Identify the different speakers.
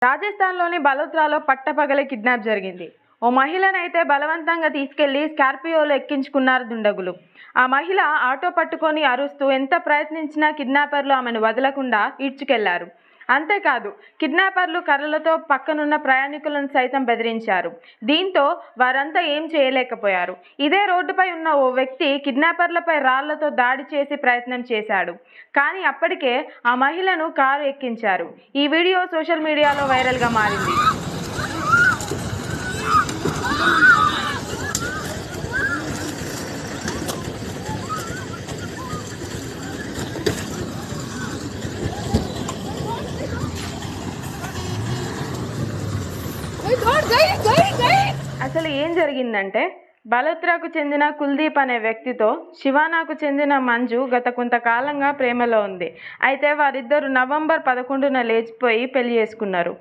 Speaker 1: రాజస్థాన్లోని బలోత్రాలో పట్టపగలే కిడ్నాప్ జరిగింది. ఓ మహిళనైతే బలవంతంగా తీసుకెళ్లి స్కార్పియోలో ఎక్కించుకున్నారు దుండగులు. ఆ మహిళ ఆటో పట్టుకొని అరుస్తూ ఎంత ప్రయత్నించినా కిడ్నాపర్లు ఆమెను వదలకుండా ఈడ్చుకెళ్లారు. అంతేకాదు, కిడ్నాపర్లు కర్రలతో పక్కనున్న ప్రయాణికులను సైతం బెదిరించారు. దీంతో వారంతా ఏం చేయలేకపోయారు. ఇదే రోడ్డుపై ఉన్న ఓ వ్యక్తి కిడ్నాపర్లపై రాళ్లతో దాడి చేసి ప్రయత్నం చేశాడు. కానీ అప్పటికే ఆ మహిళను కారు ఎక్కించారు. ఈ వీడియో సోషల్ మీడియాలో వైరల్గా మారింది. అసలు ఏం జరిగిందంటే, బలోత్రాకు చెందిన కుల్దీప్ అనే వ్యక్తితో శివానాకు చెందిన మంజు గత కొంతకాలంగా ప్రేమలో ఉంది. అయితే వారిద్దరూ నవంబర్ 11న లేచిపోయి పెళ్లి చేసుకున్నారు.